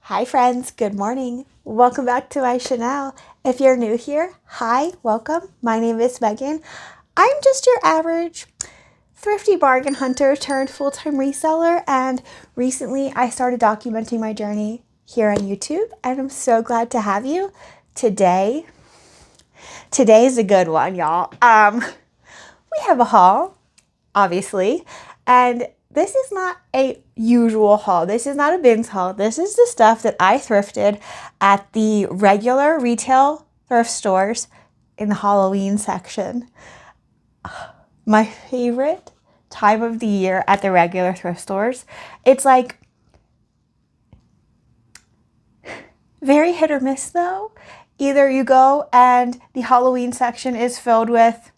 Hi friends, good morning. Welcome back to my channel. If you're new here, hi, welcome. My name is Megan. I'm just your average thrifty bargain hunter turned full-time reseller, and recently I started documenting my journey here on YouTube, and I'm so glad to have you. Today is a good one, y'all. We have a haul, obviously, and this is not a usual haul. This is not a bins haul. This is the stuff that I thrifted at the regular retail thrift stores in the Halloween section. My favorite time of the year at the regular thrift stores. It's like very hit or miss though. Either you go and the Halloween section is filled with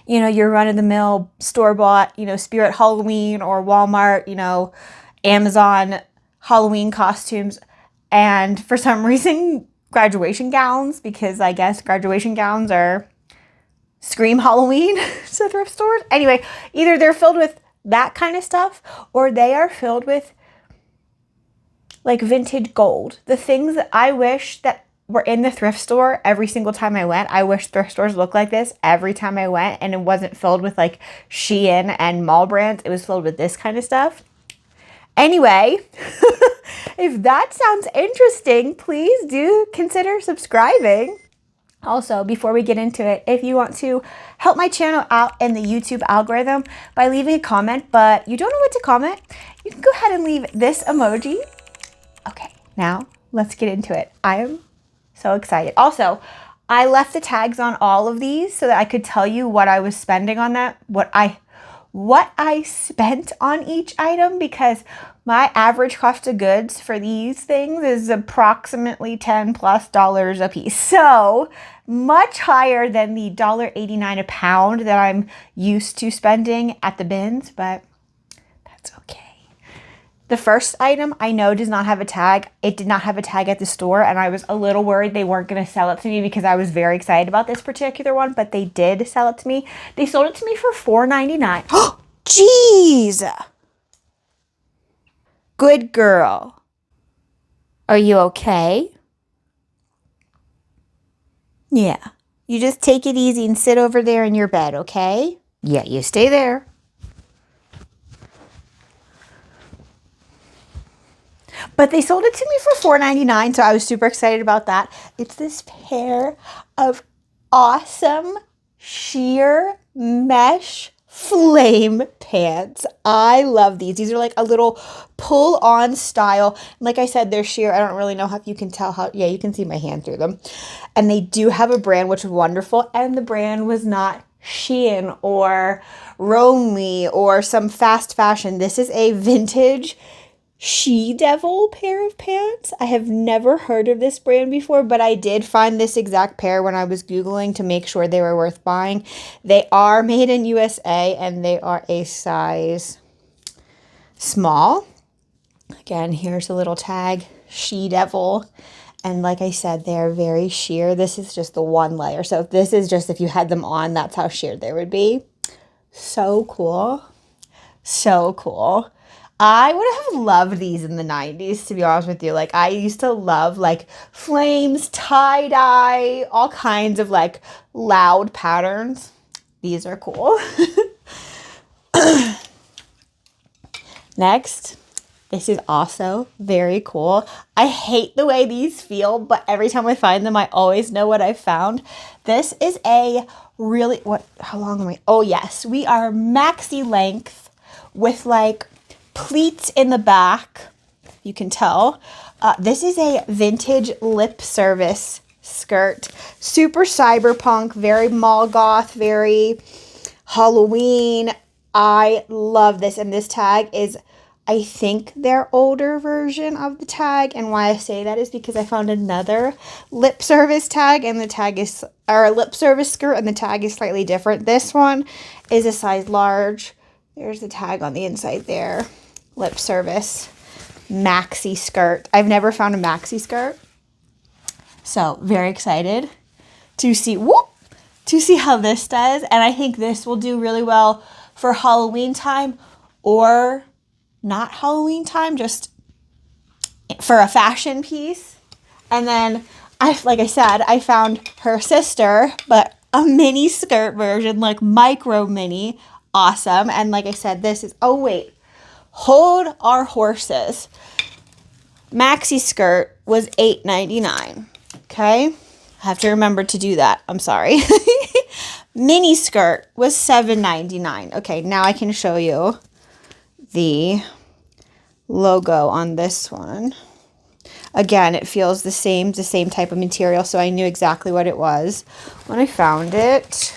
your run-of-the-mill store-bought, Spirit Halloween or Walmart, Amazon Halloween costumes. And for some reason, graduation gowns, because I guess graduation gowns are Scream Halloween to thrift stores. Anyway, either they're filled with that kind of stuff or they are filled with like vintage gold. The things that I wish that were in the thrift store every single time I went. I wish thrift stores looked like this every time I went, and it wasn't filled with like Shein and mall brands. It was filled with this kind of stuff. Anyway, if that sounds interesting, please do consider subscribing. Also, before we get into it, if you want to help my channel out in the YouTube algorithm by leaving a comment, but you don't know what to comment, you can go ahead and leave this emoji. Okay, now let's get into it. I am so excited. Also, I left the tags on all of these so that I could tell you what I was spending on that, what I spent on each item, because my average cost of goods for these things is approximately $10+ a piece. So much higher than the $1.89 a pound that I'm used to spending at the bins, but that's okay. The first item I know does not have a tag. It did not have a tag at the store, and I was a little worried they weren't going to sell it to me because I was very excited about this particular one, but they did sell it to me. They sold it to me for $4.99. Oh, jeez! Good girl. Are you okay? Yeah. You just take it easy and sit over there in your bed, okay? Yeah, you stay there. But they sold it to me for $4.99, so I was super excited about that. It's this pair of awesome sheer mesh flame pants. I love these. These are like a little pull-on style. Like I said, they're sheer. I don't really know if you can tell how. Yeah, you can see my hand through them. And they do have a brand, which is wonderful. And the brand was not Shein or Romley or some fast fashion. This is a vintage She-Devil pair of pants. I have never heard of this brand before, but I did find this exact pair when I was Googling to make sure they were worth buying. They are made in USA and they are a size small. Again, here's a little tag, She-Devil. And like I said, they're very sheer. This is just the one layer. So if this is just if you had them on, that's how sheer they would be. So cool. So cool. I would have loved these in the 90s, to be honest with you. Like, I used to love, like, flames, tie-dye, all kinds of, like, loud patterns. These are cool. Next, this is also very cool. I hate the way these feel, but every time I find them, I always know what I found. This is a really, how long am I? Oh, yes. We are maxi length with, like, pleats in the back, you can tell. This is a vintage lip service skirt. Super cyberpunk, very mall goth, very Halloween. I love this. And this tag is, I think, their older version of the tag. And why I say that is because I found another lip service tag, and the tag is, or a lip service skirt, and the tag is slightly different. This one is a size large. There's the tag on the inside there. Lip service maxi skirt. I've never found a maxi skirt, so very excited to see how this does. And I think this will do really well for Halloween time, or not Halloween time, just for a fashion piece. And then like I said, I found her sister, but a mini skirt version, like micro mini. Awesome. And like I said, this is, oh wait, hold our horses. Maxi skirt was $8.99. Okay. I have to remember to do that. I'm sorry. Mini skirt was $7.99. Okay. Now I can show you the logo on this one. Again, it feels the same type of material, so I knew exactly what it was when I found it.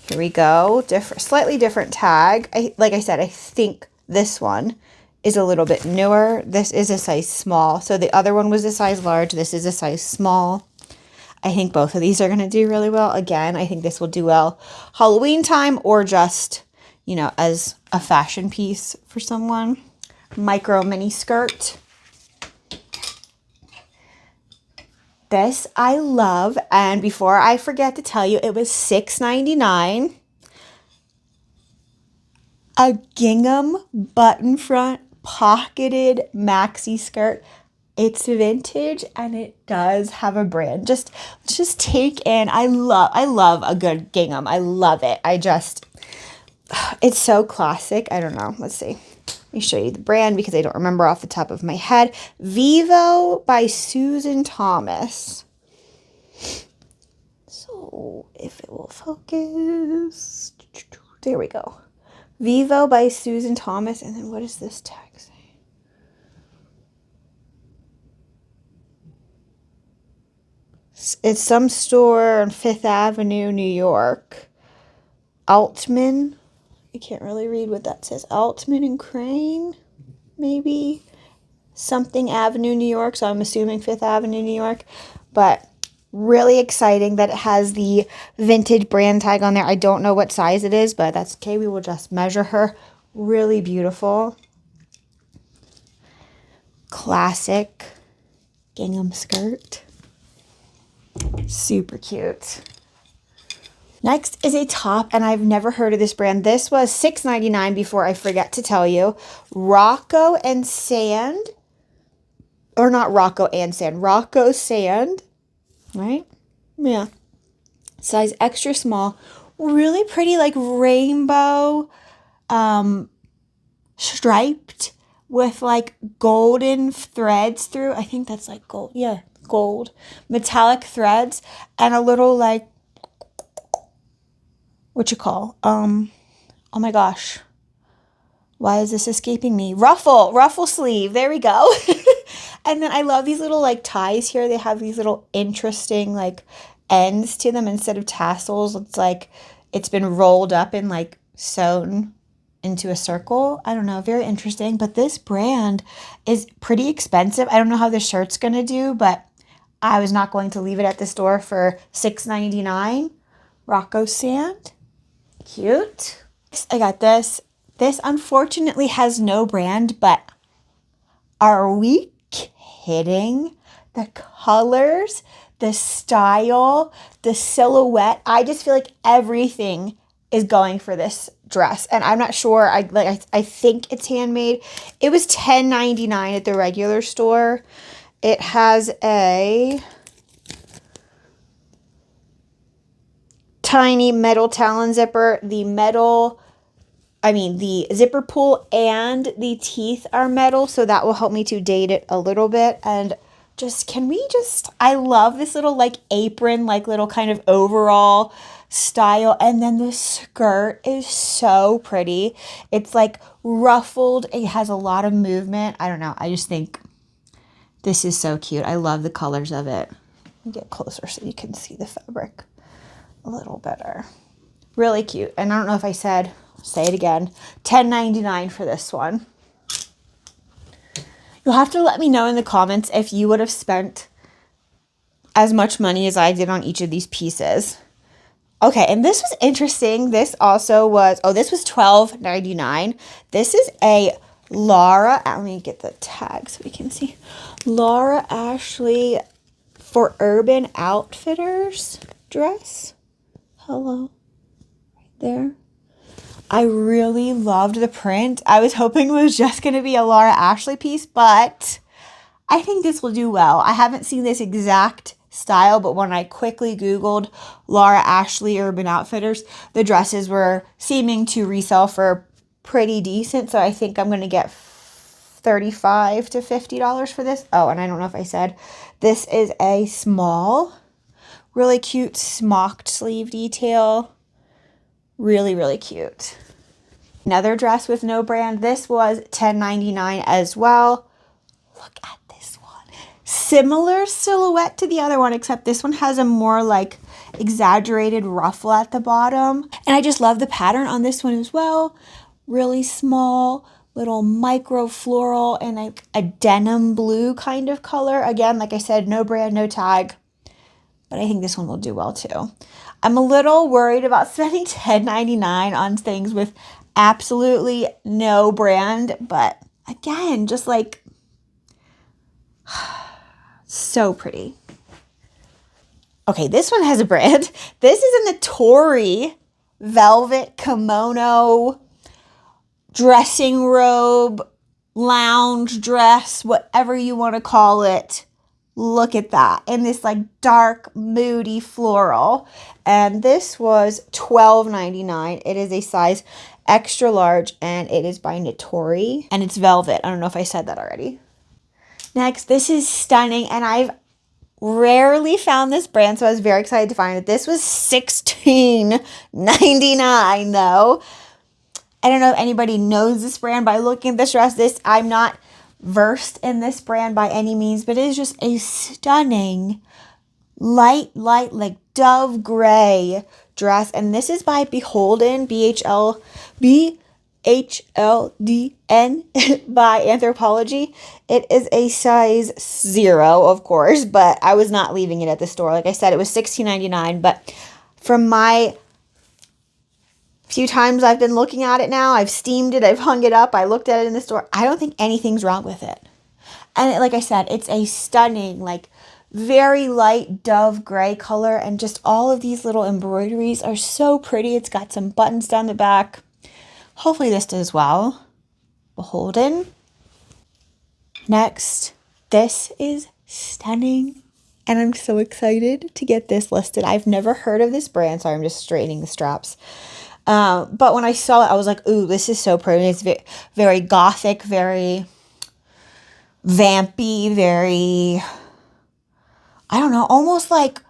Here we go. Slightly different tag. Like I said, I think this one is a little bit newer. This is a size small. So the other one was a size large. This is a size small. I think both of these are going to do really well. Again, I think this will do well Halloween time or just, you know, as a fashion piece for someone. Micro mini skirt. This I love, and before I forget to tell you, it was $6.99. A gingham button front pocketed maxi skirt. It's vintage and it does have a brand. Just take in. I love a good gingham. I love it. It's so classic. I don't know. Let's see. Let me show you the brand because I don't remember off the top of my head. Vivo by Susan Thomas. So if it will focus. There we go. Vivo by Susan Thomas. And then what does this tag say? It's some store on 5th Avenue, New York. Altman. I can't really read what that says. Altman and Crane, maybe. Something Avenue, New York. So I'm assuming 5th Avenue, New York. But really exciting that it has the vintage brand tag on there. I don't know what size it is, but that's okay. We will just measure her. Really beautiful. Classic gingham skirt. Super cute. Next is a top, and I've never heard of this brand. This was $6.99 before I forget to tell you. Rocco and Sand. Or not Rocco and Sand. Rocco Sand. Right? Yeah. Size extra small. Really pretty, like rainbow striped with like golden threads through. I think that's like gold. Yeah, gold. Metallic threads and a little like, what you call? Oh my gosh. Why is this escaping me? Ruffle sleeve. There we go. And then I love these little like ties here. They have these little interesting like ends to them instead of tassels. It's like it's been rolled up and like sewn into a circle. I don't know. Very interesting. But this brand is pretty expensive. I don't know how this shirt's going to do, but I was not going to leave it at the store for $6.99. Rocco Sand. Cute. I got this. This unfortunately has no brand, but are we kidding? The colors, the style, the silhouette. I just feel like everything is going for this dress. And I'm not sure. I think it's handmade. It was $10.99 at the regular store. It has a tiny metal talon zipper. The zipper pull and the teeth are metal, so that will help me to date it a little bit. And I love this little like apron, like little kind of overall style. And then the skirt is so pretty. It's like ruffled. It has a lot of movement. I don't know. I just think this is so cute. I love the colors of it. Let me get closer so you can see the fabric a little better. Really cute. And I don't know if I said, say it again, $10.99 for this one. You'll have to let me know in the comments if you would have spent as much money as I did on each of these pieces. Okay, and this was interesting. This also was, this was $12.99. This is a Laura, let me get the tag so we can see. Laura Ashley for Urban Outfitters dress. Hello, right there. I really loved the print. I was hoping it was just going to be a Laura Ashley piece, but I think this will do well. I haven't seen this exact style, but when I quickly Googled Laura Ashley Urban Outfitters, the dresses were seeming to resell for pretty decent. So I think I'm going to get $35 to $50 for this. Oh, and I don't know if I said, this is a small, really cute smocked sleeve detail. Really, really cute. Another dress with no brand. This was $10.99 as well. Look at this one. Similar silhouette to the other one, except this one has a more like exaggerated ruffle at the bottom. And I just love the pattern on this one as well. Really small, little micro floral and a denim blue kind of color. Again, like I said, no brand, no tag. But I think this one will do well too. I'm a little worried about spending $10.99 on things with absolutely no brand. But again, just like so pretty. Okay, this one has a brand. This is in the Tory velvet kimono, dressing robe, lounge dress, whatever you want to call it. Look at that. In this like dark, moody floral. And this was $12.99. It is a size extra large and it is by Natori. And it's velvet. I don't know if I said that already. Next, this is stunning. And I've rarely found this brand, so I was very excited to find it. This was $16.99 though. I don't know if anybody knows this brand by looking at this dress. I'm not versed in this brand by any means, but it is just a stunning light like dove gray dress. And this is by Beholden, BHLDN by Anthropologie. It is a size 0, of course, but I was not leaving it at the store. Like I said, it was $16.99, but from my few times I've been looking at it now, I've steamed it, I've hung it up, I looked at it in the store. I don't think anything's wrong with it. And like I said, it's a stunning, like very light dove gray color, and just all of these little embroideries are so pretty. It's got some buttons down the back. Hopefully this does well. Beholden. Next, this is stunning. And I'm so excited to get this listed. I've never heard of this brand, so I'm just straightening the straps. But when I saw it, I was like, ooh, this is so pretty. It's very gothic, very vampy, very, I don't know, almost like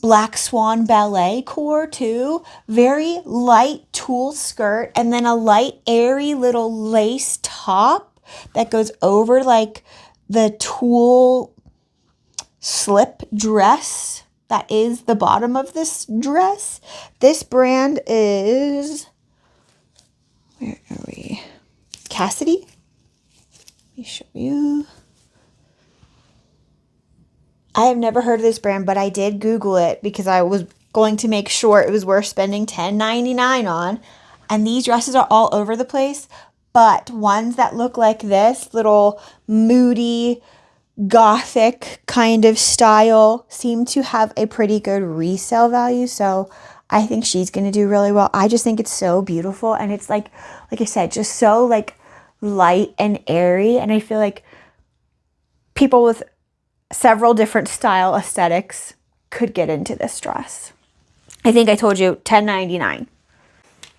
Black Swan ballet core too. Very light tulle skirt and then a light airy little lace top that goes over like the tulle slip dress that is the bottom of this dress. This brand is, where are we? Cassidy. Let me show you. I have never heard of this brand, but I did Google it because I was going to make sure it was worth spending $10.99 on. And these dresses are all over the place, but ones that look like this, little moody, Gothic kind of style, seem to have a pretty good resale value. So I think she's going to do really well. I just think it's so beautiful. And it's like I said, just so like light and airy. And I feel like people with several different style aesthetics could get into this dress. I think I told you $10.99.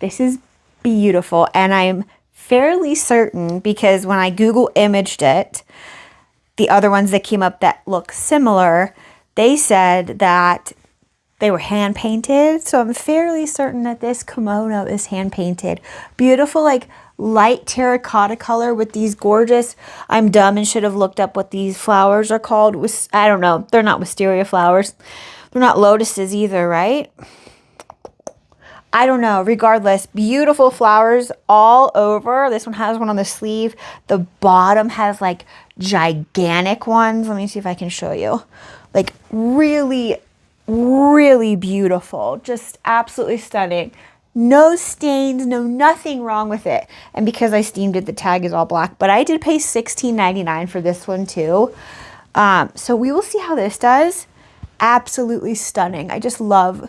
This is beautiful. And I'm fairly certain because when I Google imaged it, the other ones that came up that look similar, they said that they were hand painted. So I'm fairly certain that this kimono is hand painted. Beautiful, like light terracotta color with these gorgeous, I'm dumb and should have looked up what these flowers are called. I don't know. They're not wisteria flowers. They're not lotuses either, right? I don't know. Regardless, beautiful flowers all over. This one has one on the sleeve. The bottom has like gigantic ones. Let me see if I can show you. Like really, really beautiful. Just absolutely stunning. No stains, no nothing wrong with it. And because I steamed it, the tag is all black. But I did pay $16.99 for this one too. So we will see how this does. Absolutely stunning. I just love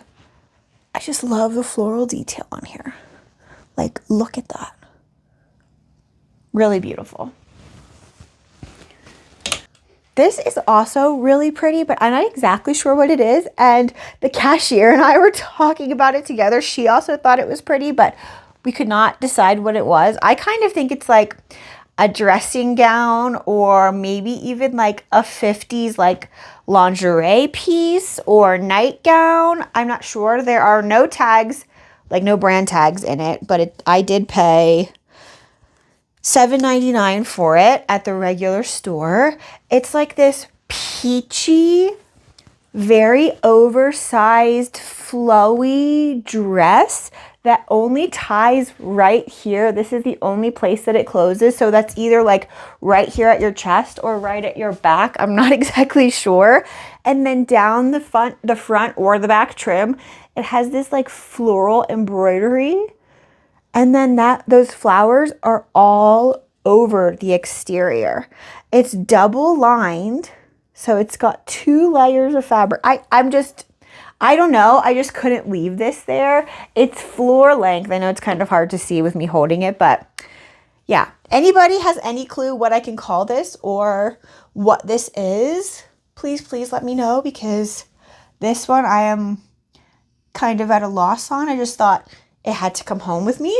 the floral detail on here. Like, look at that. Really beautiful. This is also really pretty, but I'm not exactly sure what it is. And the cashier and I were talking about it together. She also thought it was pretty, but we could not decide what it was. I kind of think it's like a dressing gown, or maybe even like a 50s like lingerie piece or nightgown. I'm not sure. There are no tags, like no brand tags in it, but I did pay $7.99 for it at the regular store. It's like this peachy, very oversized, flowy dress that only ties right here. This is the only place that it closes. So that's either like right here at your chest or right at your back. I'm not exactly sure. And then down the front or the back trim, it has this like floral embroidery. And then those flowers are all over the exterior. It's double lined, so it's got 2 layers of fabric. I don't know. I just couldn't leave this there. It's floor length. I know it's kind of hard to see with me holding it, but yeah. Anybody has any clue what I can call this or what this is? Please let me know, because this one I am kind of at a loss on. I just thought it had to come home with me.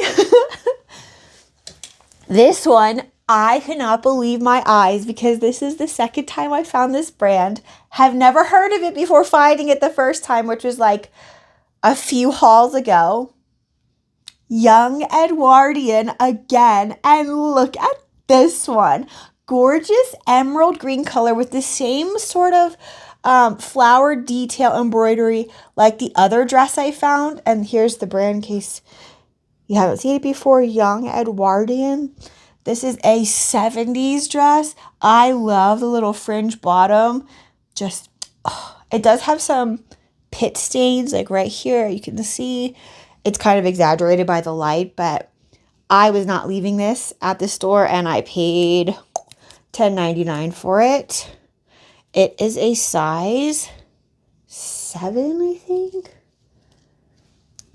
This one, I cannot believe my eyes, because this is the second time I found this brand. Have never heard of it before finding it the first time, which was like a few hauls ago. Young Edwardian again. And look at this one. Gorgeous emerald green color with the same sort of flower detail embroidery like the other dress I found. And here's the brand in case you haven't seen it before. Young Edwardian. This is a 70s dress. I love the little fringe bottom. Just, it does have some pit stains like right here. You can see it's kind of exaggerated by the light, but I was not leaving this at the store, and I paid $10.99 for it. It is a size 7, I think.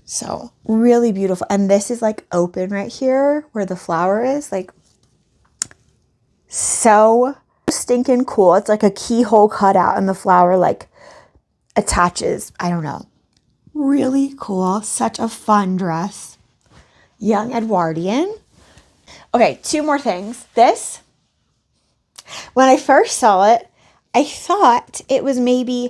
So really beautiful. And this is like open right here where the flower is, like so stinking cool. It's like a keyhole cutout and the flower like attaches. I don't know. Really cool. Such a fun dress. Young Edwardian. Okay, 2 more things. This, when I first saw it, I thought it was maybe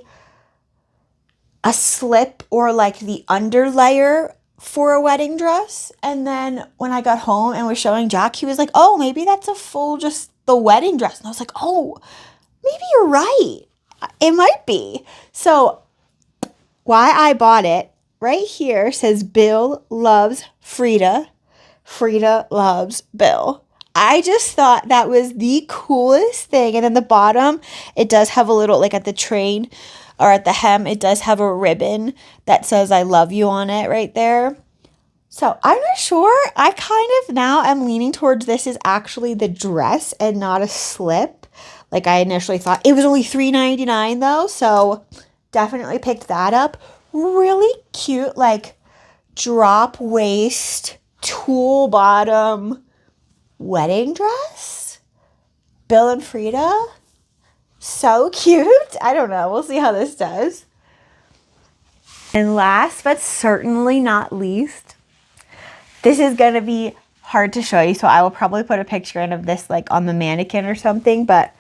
a slip or like the underlayer for a wedding dress. And then when I got home and was showing Jack, he was like, oh, maybe that's a full, just the wedding dress. And I was like, oh, maybe you're right. It might be. So why I bought it, right here says Bill loves Frida. Frida loves Bill. I just thought that was the coolest thing. And then the bottom, it does have a little, like at the train or at the hem, it does have a ribbon that says I love you on it right there. So I'm not sure. I kind of now am leaning towards this is actually the dress and not a slip. Like I initially thought. It was only $3.99 though, so definitely picked that up. Really cute, like drop waist, tulle bottom wedding dress. Bill and Frida. So cute. I don't know. We'll see how this does. And last but certainly not least, this is going to be hard to show you, so I will probably put a picture in of this like on the mannequin or something, but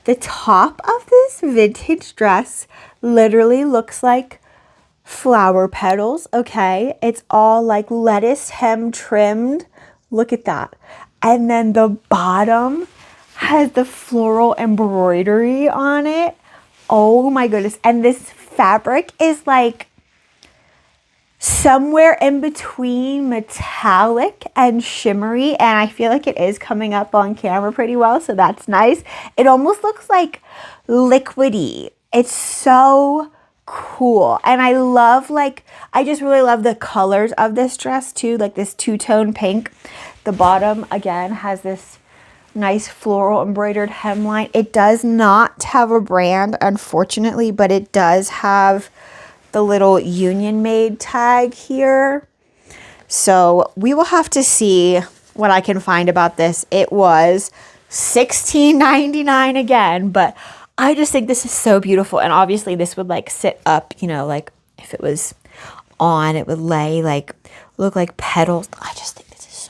the top of this vintage dress literally looks like flower petals, okay? It's all like lettuce hem trimmed. Look at that. And then the bottom has the floral embroidery on it. Oh my goodness. And this fabric is like somewhere in between metallic and shimmery, and I feel like it is coming up on camera pretty well, so that's nice. It almost looks like liquidy. It's so cool. And I love, like, I just really love the colors of this dress too, like this two-tone pink. The bottom again has this nice floral embroidered hemline. It does not have a brand, unfortunately, but it does have the little Union Made tag here. So we will have to see what I can find about this. It was $16.99 again, but I just think this is so beautiful. And obviously this would like sit up, you know, like if it was on, it would lay like, look like petals. I just think this is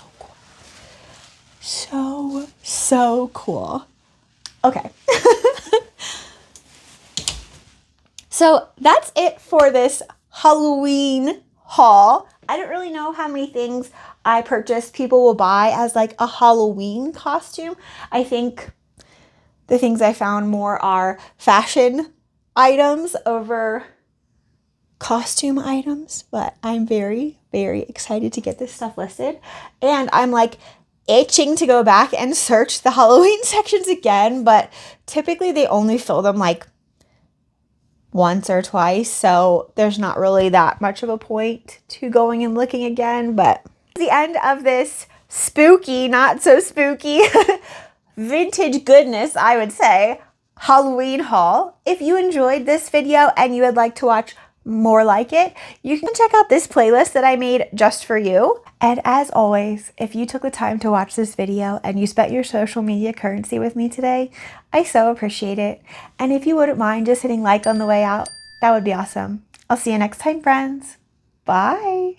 so cool. So cool. Okay. So that's it for this Halloween haul. I don't really know how many things I purchased people will buy as like a Halloween costume. I think the things I found more are fashion items over costume items, but I'm very, very excited to get this stuff listed. And I'm like itching to go back and search the Halloween sections again, but typically they only fill them like once or twice, so there's not really that much of a point to going and looking again. But the end of this spooky, not so spooky, vintage goodness, I would say, Halloween haul. If you enjoyed this video and you would like to watch more like it, you can check out this playlist that I made just for you. And as always, if you took the time to watch this video and you spent your social media currency with me today, I so appreciate it. And if you wouldn't mind just hitting like on the way out, that would be awesome. I'll see you next time, friends. Bye.